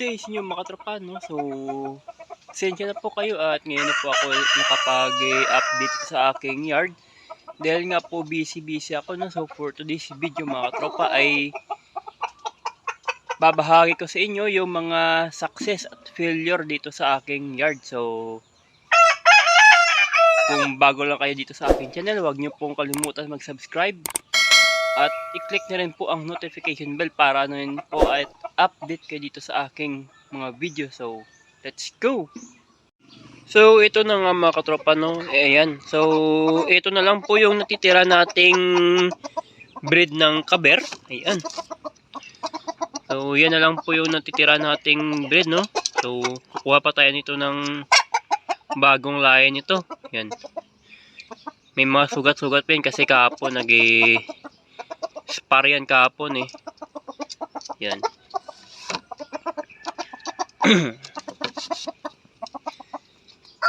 guys, inyo mga tropa, no? So, sensya na po kayo at ngayon na po ako nakapag-update sa aking yard. Dahil nga po busy ako, no? So, for today's video mga tropa ay babahagi ko sa inyo yung mga success at failure dito sa aking yard. So, kung bago lang kayo dito sa aking channel, huwag nyo pong kalimutan mag-subscribe. At i-click na rin po ang notification bell para na rin po at update kayo dito sa aking mga video. So, let's go! So, ito na nga mga katropa, no? Ayan. So, ito na lang po yung natitira nating breed ng kaber. Ayan. So, yan na lang po yung natitira nating breed, no? So, kukuha pa tayo nito ng bagong layan nito. Ayan. May mga sugat-sugat pa yun kasi kahapon spar yan kahapon eh. Yan.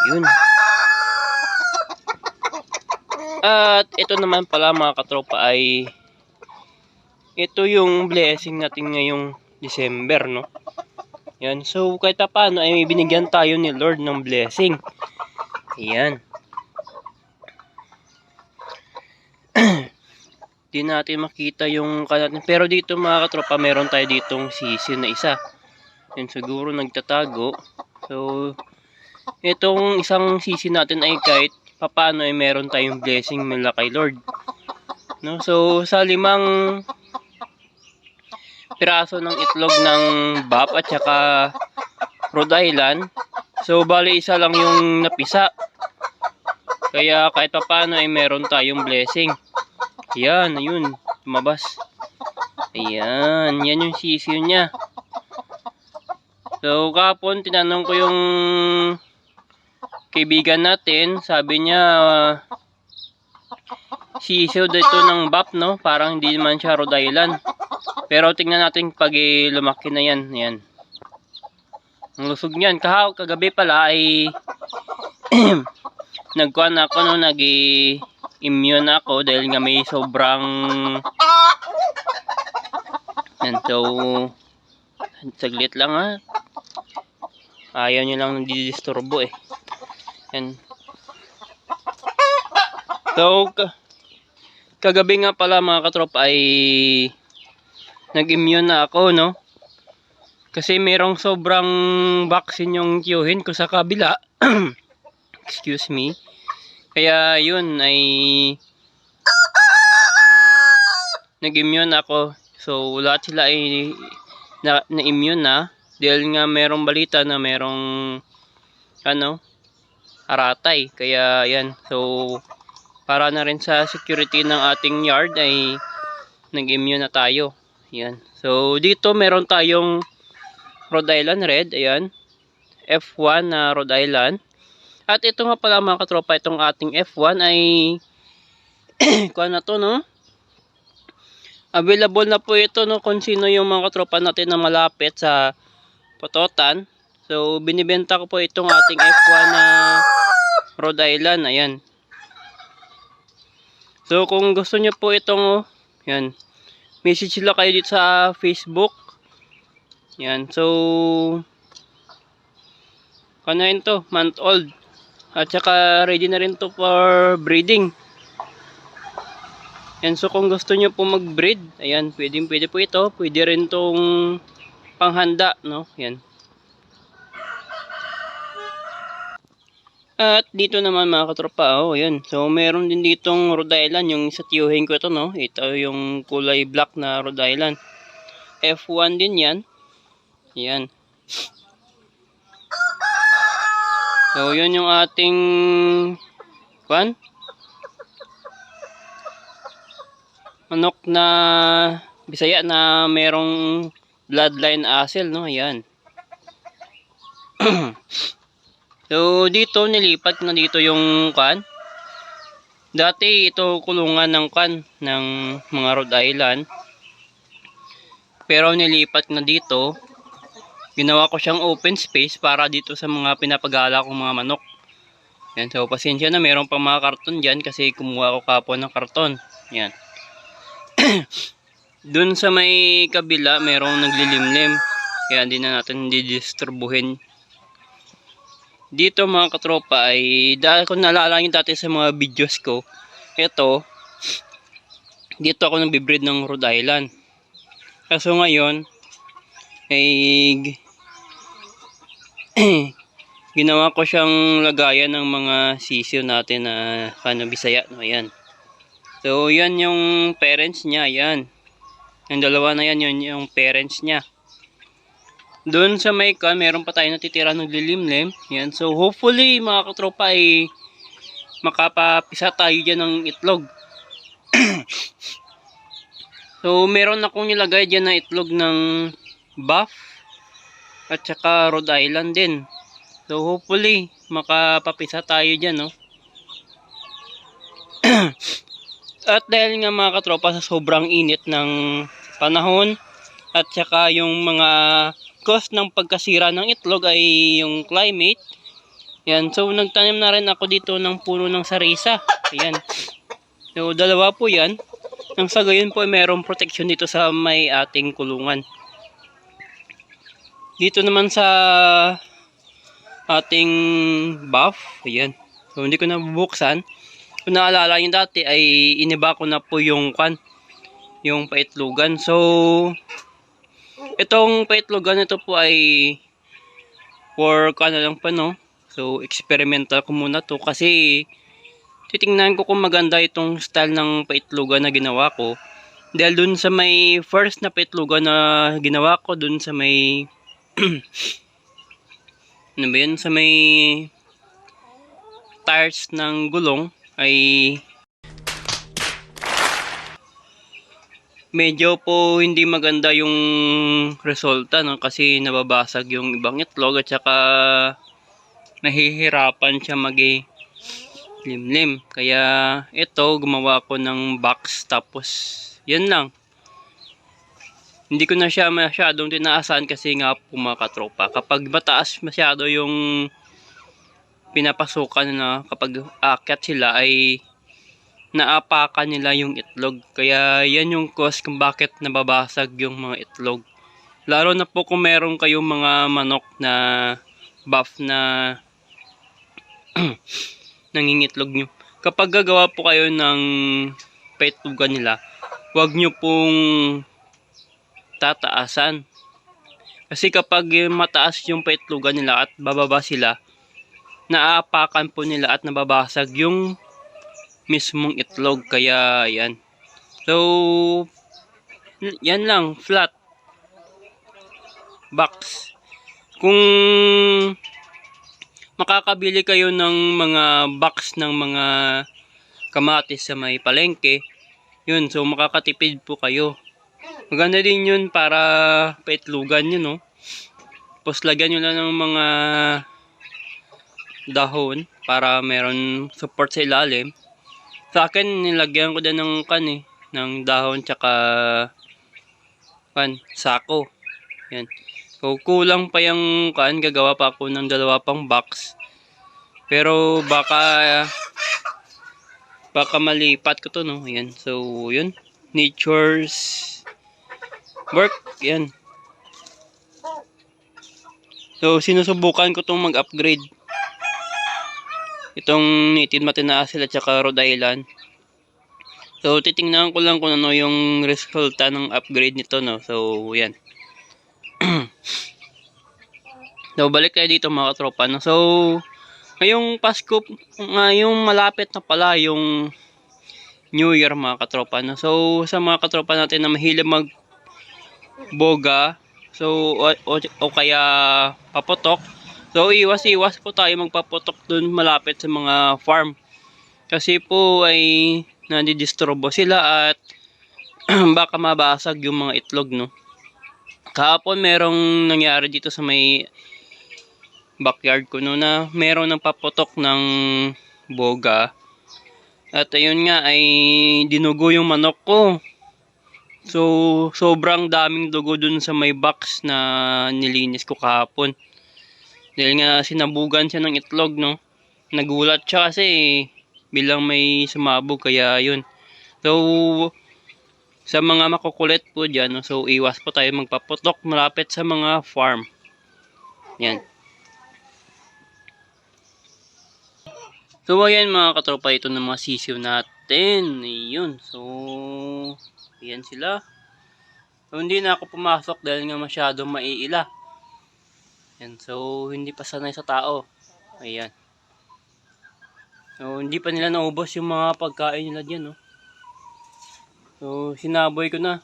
Yun. At ito naman pala mga katropa ay ito yung blessing natin ngayong December, no? Yan. So kahit paano ay binigyan tayo ni Lord ng blessing. Ayan. Di natin makita yung kalat. Pero dito mga katropa, meron tayo ditong sisi na isa. Yan siguro nagtatago. So, itong isang sisi natin ay kahit papaano ay meron tayong blessing mula kay Lord. No? So, sa 5 piraso ng itlog ng BAP at saka Rhode Island. So, bali isa lang yung napisa. Kaya kahit papaano ay meron tayong blessing. Ayan, ayun, lumabas. Ayan, yan yung sisiyo niya. So, kahapon, tinanong ko yung kaibigan natin. Sabi niya, sisiyo dito ng BAP, no? Parang hindi naman siya Rhode Island. Pero tingnan natin pag lumaki na yan. Ayan. Ang lusog niyan. Kagabi pala ay nagkuhan ako, no? Immune ako dahil nga may sobrang yan. So saglit lang ha, ayaw nyo lang didisturbo eh. Yan. So kagabi nga pala mga katropa ay nag-immune na ako, no? Kasi merong sobrang vaccine yung tiyuhin ko sa kabila. Excuse me. Kaya yun ay nag-immune ako. So lahat sila ay na-immune na. Dahil nga merong balita na merong aratay. Kaya yan. So para na rin sa security ng ating yard ay nag-immune na tayo. Yan. So dito meron tayong Rhode Island Red. Ayan. F1 na Rhode Island. At ito nga pala mga katropa, itong ating F1 ay kuha na to, no? Available na po ito, no? Kung sino yung mga katropa natin na malapit sa Pototan. So, binibenta ko po itong ating F1 na Rhode Island. Ayan. So, kung gusto nyo po itong, yan. Message sila kayo dito sa Facebook. Yan. So, kanain to, month old. At saka ready na rin to for breeding. Yan, so kung gusto nyo po mag-breed, ayan, pwede po ito. Pwede rin tong panghanda, no? Yan. At dito naman mga katropa, oh, yan. So meron din ditong Rhode Island, yung sa tiyuhin ko ito, no? Ito yung kulay black na Rhode Island. F1 din yan. Yan. So, yun yung ating manok na Bisaya na merong bloodline asel, no? Ayan. So, dito nilipat na dito yung dati ito kulungan ng ng mga Rhode Island. Pero nilipat na dito. Ginawa ko siyang open space para dito sa mga pinapagala kong mga manok. Yan, so pasensya na, meron pang mga karton dyan kasi kumuha ko kapon ng karton. Yan. Dun sa may kabila, merong naglilimlim. Kaya hindi na natin didisturbuhin. Dito mga katropa ay dahil kung naalala nyo dati sa mga videos ko, ito dito ako nagbe-breed ng Rhode Island. Kaso ngayon ay ginawa ko siyang lagayan ng mga sisiyo natin na Bisaya, no, ayan. So yan yung parents niya, yan. Yung dalawa na yan, yun yung parents niya. Doon sa may meron pa tayo natitira ng lilimlim. Yan. So hopefully mga katropa ay makapapisa tayo dyan ng itlog. So meron akong nilagay dyan na itlog ng buff at saka Rhode Island din. So hopefully makapapisa tayo dyan, no. At dahil nga mga katropa sa sobrang init ng panahon at saka yung mga cause ng pagkasira ng itlog ay yung climate. Yan, so nagtanim na rin ako dito ng puno ng sarisa. Ayan. So dalawa po yan. Nang sa gayon po ay mayroong protection dito sa may ating kulungan. Dito naman sa ating buff, ayan. So hindi ko na bubuksan. Kung naalala nyo dati ay iniba ko na po yung yung paitlugan. So itong paitlugan ito po ay for lang pa, no. So experimental ko muna to kasi titingnan ko kung maganda itong style ng paitlugan na ginawa ko. Dahil dun sa may first na paitlugan na ginawa ko dun sa may ano ba yun? Sa may tires ng gulong ay medyo po hindi maganda yung resulta, no? Kasi nababasag yung ibang itlog at saka nahihirapan siya limlim. Kaya ito gumawa ko ng box tapos yan lang. Hindi ko na siya masyadong tinaasan kasi nga po mga katropa, kapag mataas masyado yung pinapasukan na, kapag aakyat sila ay naapakan nila yung itlog. Kaya yan yung cause kung bakit nababasag yung mga itlog. Lalo na po kung meron kayong mga manok na buff na nangingitlog nyo. Kapag gagawa po kayo ng paitlugan nila, huwag nyo pong tataasan. Kasi kapag mataas yung paitlugan nila at bababa sila, naaapakan po nila at nababasag yung mismong itlog. Kaya yan. So yan lang, flat box. Kung makakabili kayo ng mga box ng mga kamatis sa may palengke, yun, so makakatipid po kayo. Maganda din yun para paitlugan nyo, no. Tapos lagyan nyo lang ng mga dahon para meron support sa ilalim. Sa akin nilagyan ko din ng ng dahon tsaka sako. Yan. So kulang pa yung gagawa pa ako ng dalawa pang box. Pero baka malipat ko to, no. Ayan. So yun, nature's work. Yan. So sinusubukan ko tong mag-upgrade. Itong native matinasil at saka Rhode Island. So titingnan ko lang kung ano yung resulta ng upgrade nito, no. So yan. So balik tayo dito mga katropa, no. So ngayong Pasko, ngayong malapit na pala yung New Year mga katropa, no. So sa mga katropa natin na mahilig boga, so o kaya paputok, so iwas-iwas po tayo magpaputok dun malapit sa mga farm. Kasi po ay nadidisturbo sila at baka mabasag yung mga itlog, no. Kahapon merong nangyari dito sa may backyard ko, no, na merong nagpaputok ng boga. At ayun nga ay dinugo yung manok ko. So sobrang daming dugo dun sa may box na nilinis ko kahapon. Dahil nga sinabugan siya ng itlog, no. Nagulat siya kasi bilang may sumabog, kaya yun. So Sa mga makukulit po dyan, no, so iwas po tayo magpaputok malapit sa mga farm. Yan. So ayan mga katropa, ito ng mga sisiw natin. Ayun. So ayan sila. So hindi na ako pumasok dahil nga masyadong maiila. Yan. So hindi pa sanay sa tao. Ayan. So hindi pa nila naubos yung mga pagkain nila dyan, no. So sinaboy ko na.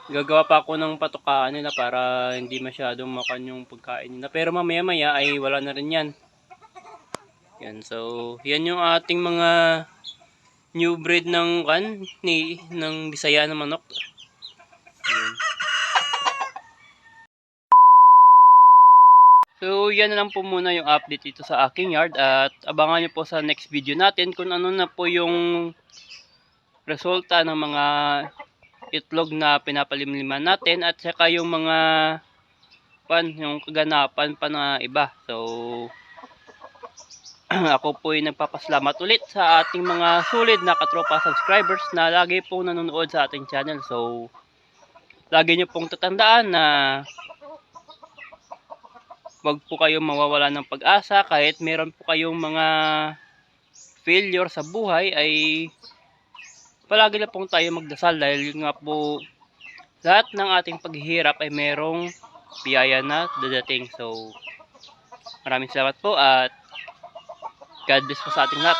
Gagawa pa ako ng patukaan nila para hindi masyadong makan yung pagkain nila. Pero mamaya maya ay wala na rin yan. Yan, so yan yung ating mga new breed ng ng Bisaya na manok. Yan. So yan na lang po muna yung update dito sa aking yard at abangan nyo po sa next video natin kung ano na po yung resulta ng mga itlog na pinapalimliman natin at saka yung mga yung kaganapan pa na iba. So ako po ay nagpapasalamat ulit sa ating mga solid na katropa subscribers na lagi pong nanonood sa ating channel. So lagi nyo pong tatandaan na wag po kayong mawawala ng pag-asa kahit meron po kayong mga failure sa buhay, ay palagi na pong tayo magdasal dahil yun nga po, lahat ng ating paghihirap ay merong biyaya na dadating. So maraming salamat po at God bless po sa ating lahat.